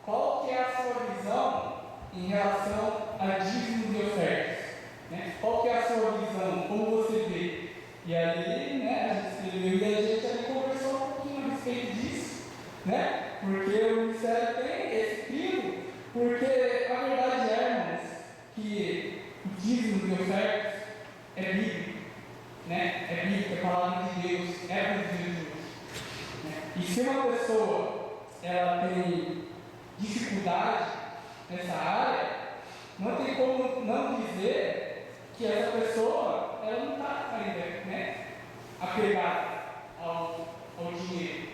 qual que é a sua visão em relação a dízimos e ofertas, né? Qual que é a sua visão, como você vê? E aí, né, a gente escreveu e a gente ali conversou um pouquinho a respeito disso, né? Porque o ministério tem esse crivo, porque a verdade é, irmãos, que o dízimo e ofertas é bíblico, né? É bíblico, é palavra de Deus, é para os dias de hoje, né? E se uma pessoa ela tem dificuldade nessa área, não tem como não dizer que essa pessoa ela não está ainda, né, apegada ao dinheiro.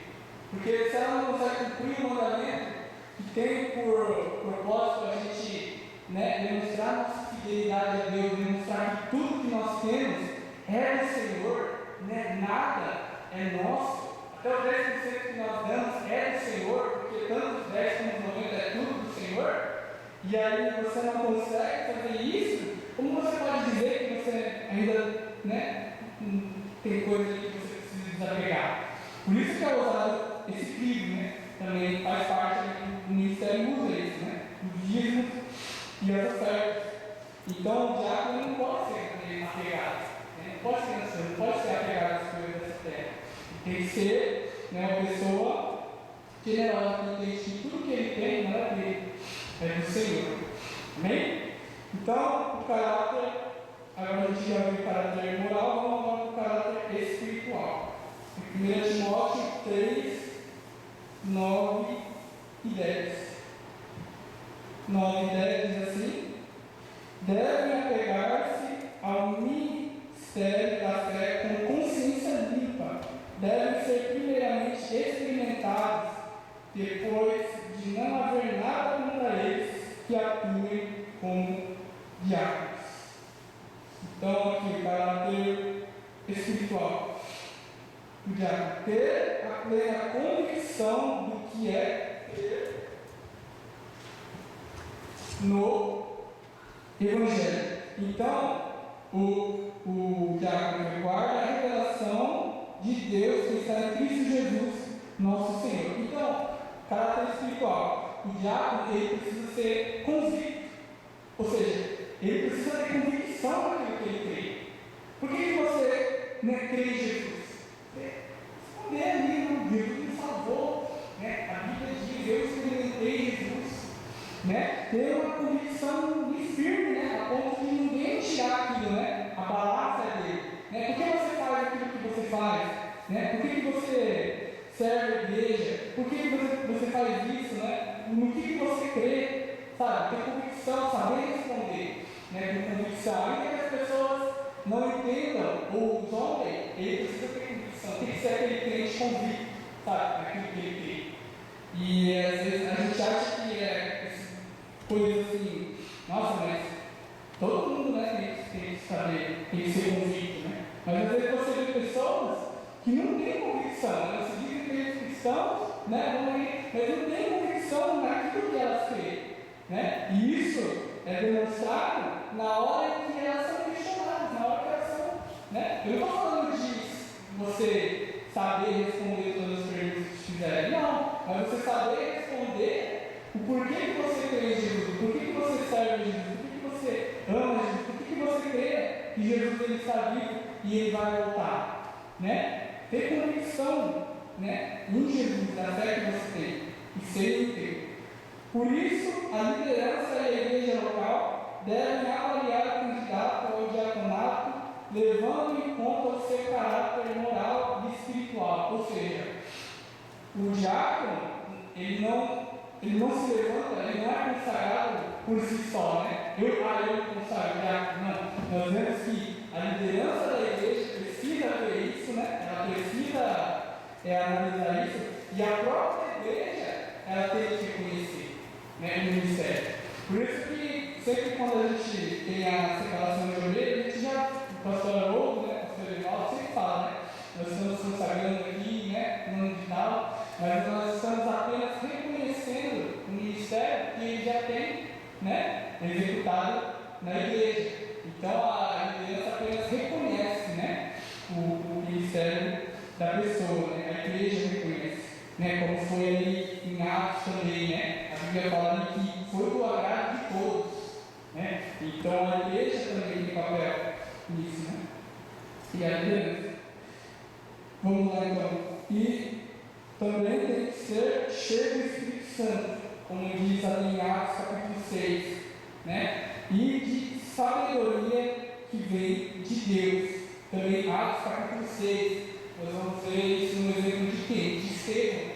Porque se ela não consegue cumprir o mandamento que tem por propósito a gente, né, demonstrar nossa fidelidade a Deus, demonstrar que tudo que nós temos é do Senhor, né, nada é nosso. Até o 10% que nós damos é do Senhor, porque tanto os 10 como os 90 é tudo do Senhor. E aí você não consegue fazer isso, como você pode dizer que você ainda, né, tem coisa que você precisa desapegar? Por isso que é usado esse crivo, né? Também faz parte do ministério, usa isso, né? Os dízimos e as ofertas. Então o diácono não pode ser apegado, né? Não pode ser assim, não pode ser apegado às coisas dessa terra. Tem que ser, né, uma pessoa generosa, que entende que tudo que ele tem não é dele, é do Senhor. Amém? Então, o caráter, agora a gente já viu o caráter moral, vamos agora para o caráter espiritual. Em 1 Timóteo 3, 9 e 10. 9 e 10 diz assim: devem apegar-se ao mistério da fé com consciência limpa. Devem ser primeiramente experimentados, depois de não haver nada contra eles que atuem como diáconos. Então, aqui o caráter espiritual. O diácono ter a plena convicção do que é ter no Evangelho. Então, o diácono guarda a revelação de Deus que está em Cristo Jesus, nosso Senhor. Então, caráter espiritual. O diácono ele precisa ser convicto, ou seja, ele precisa ter convicção daquilo que ele crê. Por que você, né, crê em Jesus? Esconder ali, não, Jesus me salvou, né? A Bíblia diz: eu experimentei Jesus, né? Ter uma convicção firme, né? A ponto de ninguém tirar aquilo, né? Abalar a fé dele, né? Por que você faz aquilo que você faz, né? Por que você serve a igreja? Por que você faz isso, né? No que você crê, sabe? Ter convicção, saber responder, né? Com convicção. Ainda que as pessoas não entendam, ou os homens, ele precisa ter convicção, tem que ser aquele crente convicto, sabe? Naquilo que ele crê. E às vezes a gente acha que é coisa assim, nossa, mas todo mundo, né, tem que saber, tem que ser convicto, né? Mas às vezes você vê pessoas que não têm convicção, elas se dizem que são cristãos, né, mas não têm convicção naquilo que elas creem, né? E isso é demonstrado na hora em que elas são questionadas, na hora que elas são, né? Eu não estou falando de você saber responder todas as perguntas que fizerem, não, mas você saber responder o porquê que você crê em Jesus, por que você serve a Jesus, por que você ama Jesus, por que você crê que Jesus ele está vivo e ele vai voltar, né? Ter convicção, né, em Jesus, da fé que você tem, e ser inteiro. Por isso, a liderança e a igreja local devem avaliar o candidato ao diaconato, levando em conta o seu caráter moral e espiritual. Ou seja, o diácono, ele não se levanta, ele não é consagrado por si só, né? Eu consagro o diácono. Não. Nós vemos que a liderança da igreja precisa ver isso, né? Ela precisa analisar isso, e a própria igreja, ela tem que reconhecer, né, o ministério. Por isso que sempre quando a gente tem a separação de obreiro, a gente já, o pastor Haroldo, né, o pastor Evaldo sempre fala, né? Nós estamos consagrando aqui, né, no ano de tal, mas nós estamos apenas reconhecendo o ministério que ele já tem, né, executado na igreja. Então a liderança apenas reconhece Bíblia fala ali que foi do agrado de todos, né? Então a igreja também tem papel nisso, né? E a liderança. Vamos lá então. E também tem que ser cheio do Espírito Santo, como diz ali em Atos capítulo 6, né? E de sabedoria que vem de Deus. Também Atos capítulo 6, nós vamos ver isso no exemplo de quem? De Estevão,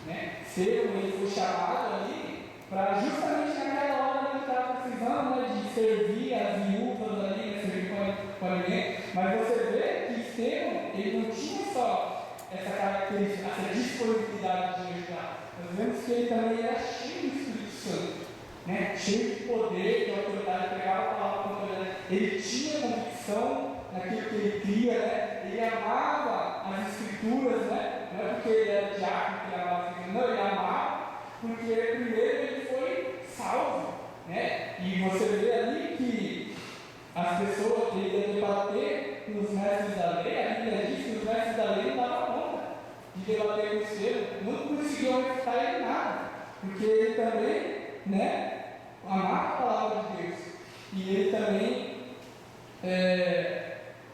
né? Estevão, ele foi chamado ali para justamente naquela hora ele estava precisando, né, de servir as viúvas ali, né, servir com alimento. Mas você vê que Estevão, ele não tinha só essa característica, essa disponibilidade de ajudar. Nós vemos que ele também era cheio do Espírito Santo, né? Cheio de poder, de autoridade, pegava a palavra com autoridade. Ele tinha convicção naquilo que ele cria, né? Ele amava as Escrituras, né? Não é porque ele era diácono que ele amava as Escrituras, não, ele amava porque primeiro ele foi salvo, né? E você vê ali que as pessoas queriam debater nos mestres da lei, a Bíblia diz que os mestres da lei não davam conta de debater com o ser, não conseguiam refutar ele nada, porque ele também, né, amava a palavra de Deus, e ele também,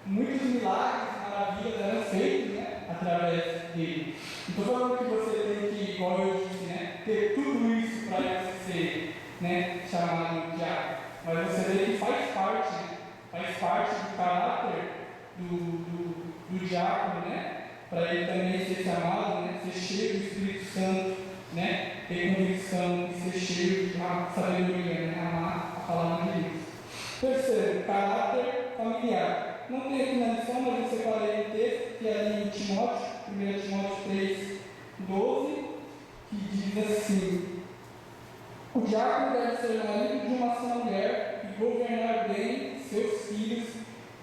muitos milagres, maravilhas eram feitos, né, através dele. Não estou falando que você tem que, igual eu disse, né, ter tudo isso para você ser, né, chamado de diácono, mas você vê que faz parte do caráter do diácono, né? Para ele também ser chamado, né? Ser cheio do Espírito Santo, né? Ter convicção e ser cheio de sabedoria, né? Amar a palavra de Deus. Terceiro, caráter familiar. Não tem aqui na lição, mas eu separei um texto que é ali em Timóteo, 1 Timóteo 3, 12, que diz assim: o diácono deve ser marido de uma só mulher e governar bem seus filhos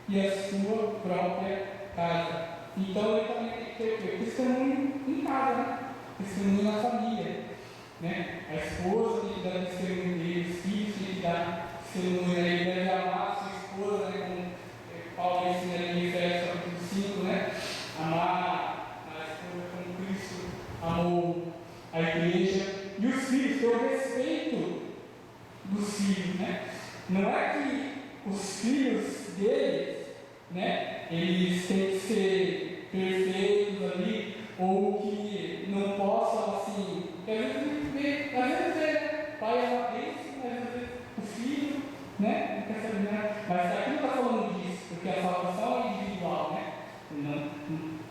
e a sua própria casa. Então ele também tem que ter o testemunho em casa, né? Testemunho na família, né? A esposa tem que dar testemunho dele, os filhos têm que dar testemunho, né? Ele deve amar a sua esposa, né? Como Paulo ensina em Efésios capítulo 5, né? Amar a esposa como Cristo amou a igreja. E os filhos ter o respeito dos filhos, né? Não é que os filhos deles, né, eles têm que ser perfeitos ali, ou que não possam, assim, porque às vezes né, pai é uma bênção, mas às vezes o filho, né, não quer saber nada. Mas aqui não está falando disso, porque a salvação é individual, né?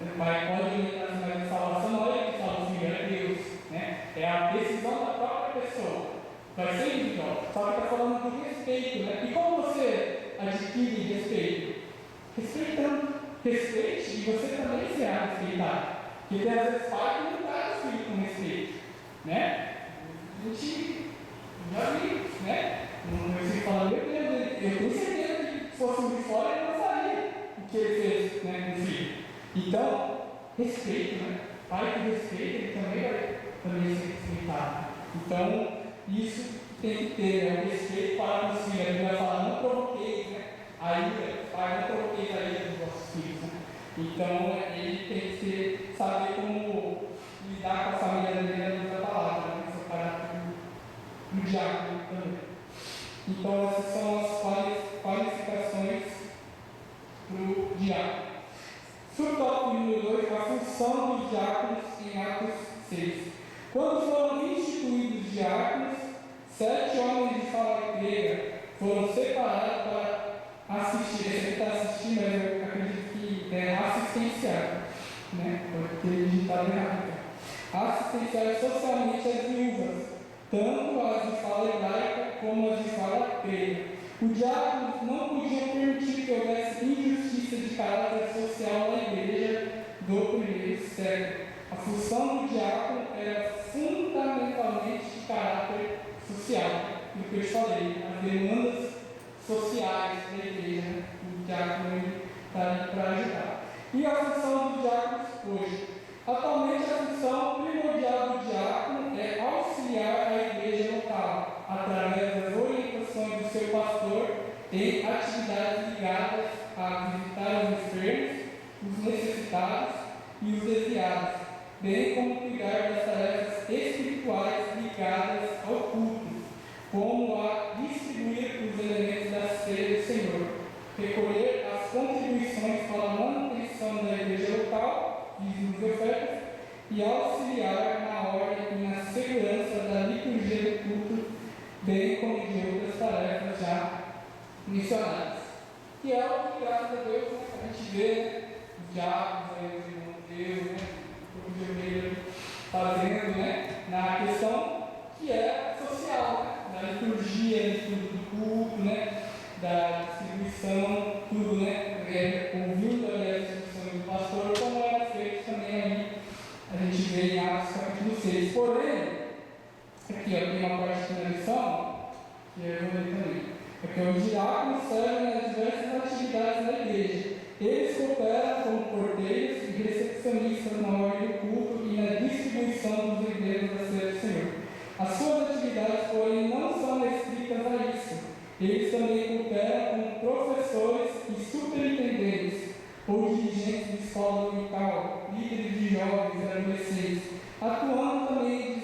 O pai pode orientar, mas a salvação não é ele que salva o filho, é Deus, né? É a decisão da própria pessoa. Vai ser individual. Só que está falando do respeito, né? E como você adquire respeito? Respeitando. Respeite e você também será respeitado. Porque tem às vezes pai que não traz o filho com respeito, né? A gente já vi, né? Eu sei falar, meu Deus, eu tenho certeza que se fosse de fora ele não faria o que ele fez, né, com o filho. Então, respeito, né? Pai que respeita, ele também vai ser respeitado. Então, isso tem que ter, né? O respeito para os filhos. A Bíblia vai falar, não provoqueis, né? A ira, pai, não provoqueis a ira dos vossos filhos, né? Então, ele tem que saber como lidar com a família dele da palavra, né? Esse é o caráter do diácono também. Então, essas são as qualificações para o diácono. Subtópico número 2, a função dos diáconos em Atos 6. Quando foram instituídos diáconos, 7 homens de fala grega foram separados para assistir. Esse aqui está assistindo, mas eu acredito que é assistenciar, né? Porque ele digitado errado. Assistenciar socialmente as viúvas, tanto as de fala hebraica como as de fala grega. Os diáconos não podiam permitir que houvesse injustiça de caráter social na igreja do primeiro século. A função do diácono era fundamentalmente de caráter social, do que eu te falei, as demandas sociais da igreja, o diácono está ali para ajudar. E a função dos diáconos hoje? Atualmente a função primordial do diácono é auxiliar a igreja local, através das orientações do seu pastor em atividades ligadas a visitar os enfermos, os necessitados e os desviados, bem como cuidar das tarefas espirituais ligadas ao culto como a distribuir os elementos da ceia do Senhor, recolher as contribuições para a manutenção da igreja local, dízimos e ofertas, e auxiliar na ordem e na segurança da liturgia do culto, bem como de outras tarefas já mencionadas. E é o que, graças a Deus, né, a gente vê, né, os diáconos, aí, os irmãos de Deus, né, o corpo de ovelha fazendo, né, na questão que é social, né, da liturgia, do culto, né, da distribuição, tudo, né, ouvindo a distribuição do pastor, como era feito também ali, a gente vê em Atos capítulo 6. Porém, aqui ó, tem uma parte da lição, que eu vou ler também, porque os diáconos servem nas diversas atividades da igreja. Eles cooperam como porteiros e recepcionistas na ordem do culto e na distribuição dos endereços da ceia do Senhor. As suas atividades, porém, não são restritas a isso. Eles também cooperam como professores e superintendentes ou dirigentes de escola dominical, líderes de jovens e adolescentes, atuando também em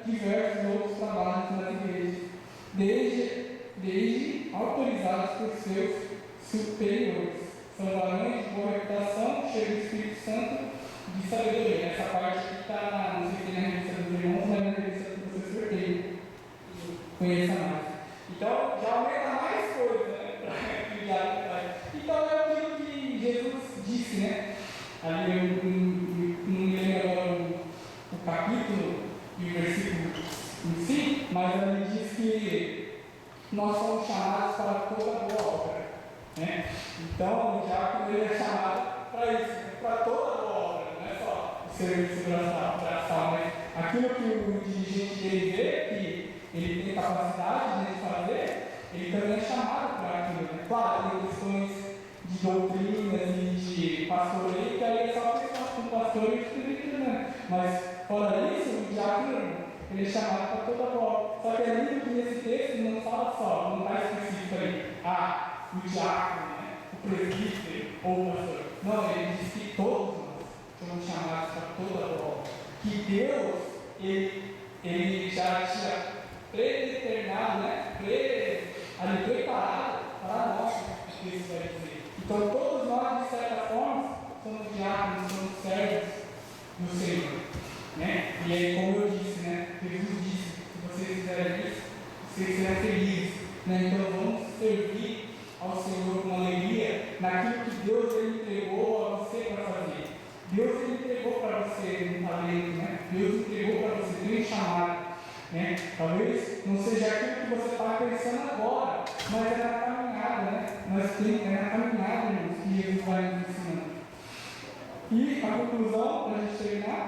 diversos outros trabalhos nas igrejas, desde autorizados por seus superiores. São varões de boa reputação, cheios do Espírito Santo, de sabedoria. Essa parte que está, não sei se tem na revista dos irmãos, mas na revista do professor tem. Conheça mais. Então, já aumenta mais coisa, né? Para cuidar do pai. Então, é aquilo que Jesus disse, né? Ali eu não me lembro agora o capítulo e o versículo em si, mas ele diz que nós somos chamados para toda boa obra, né? Então, o diácono ele é chamado para isso, para toda boa obra, não é só o serviço braçal, mas aquilo que o dirigente dele vê, que ele tem capacidade de fazer, ele também é chamado para aquilo, né? Claro, tem questões de doutrinas e de pastoreio, que aí é só a questão com o pastor e o né? Mas, fora isso, o diácono ele é chamado para toda boa obra. Só que é lindo que nesse texto não fala só, não está específico ali, o diácono, né? O presbítero ou o pastor. Não, ele diz que todos nós somos chamados para toda boa obra. Que Deus, ele já tinha predeterminado, né? Preparado para nós, o que isso vai dizer. Então, todos nós, de certa forma, somos diáconos, somos servos do Senhor, né? E aí, como eu disse, né? Jesus disse, se vocês fizerem isso, vocês serão felizes, né? Então, vamos servir ao Senhor com alegria naquilo que Deus ele entregou a você para fazer. Deus ele entregou para você um talento, né? Deus entregou para você, tem um chamado. Né? Talvez não seja aquilo que você está pensando agora, mas é na caminhada, né? É na caminhada, irmãos, que Jesus vai nos ensinando. E a conclusão, para a gente terminar,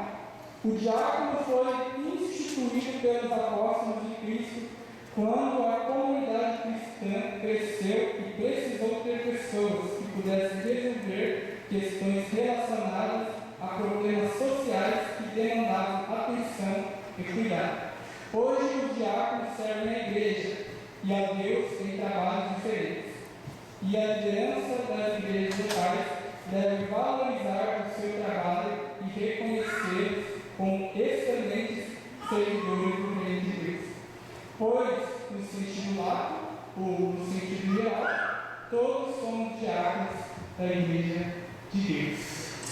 o diácono foi instituído pelos apóstolos de Cristo quando a comunidade cristã cresceu e precisou ter pessoas que pudessem resolver questões relacionadas a problemas sociais que demandavam atenção e cuidado. Hoje os diáconos servem à igreja e a Deus em trabalhos diferentes. E a liderança das igrejas locais deve valorizar o seu trabalho e reconhecê-los como excelentes servidores do reino de Deus. Pois, no sentido lato, ou no sentido geral, todos somos diáconos da igreja de Deus.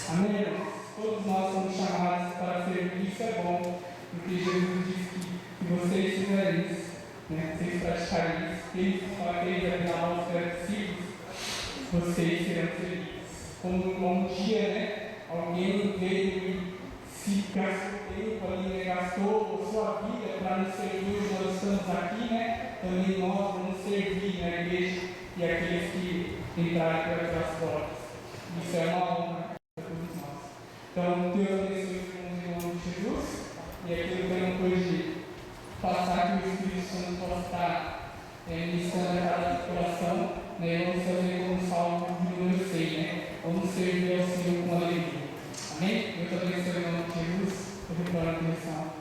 Amém, irmãos? Todos nós somos chamados para servir, isso é bom, porque Jesus disse que se vocês fizerem isso, né, vocês praticarem isso, quem fez afinal os seus discípulos, vocês serão felizes. Como um dia, né, alguém veio e se gastou tempo ali, gastou sua vida para nos servir, nós estamos aqui, né, também nós vamos servir na igreja e aqueles que entrarem por aquelas portas. Isso é uma honra para todos nós. Então, Deus abençoe os irmãos em nome de Jesus, e aquilo que eu não pude passar, que o Espírito Santo possa estar ministrando a cada coração, né? Vamos fazer como o Salmo de número 6, né? Vamos servir ao Senhor com alegria. Amém? Eu também sou em nome de Jesus, eu retorno a atenção.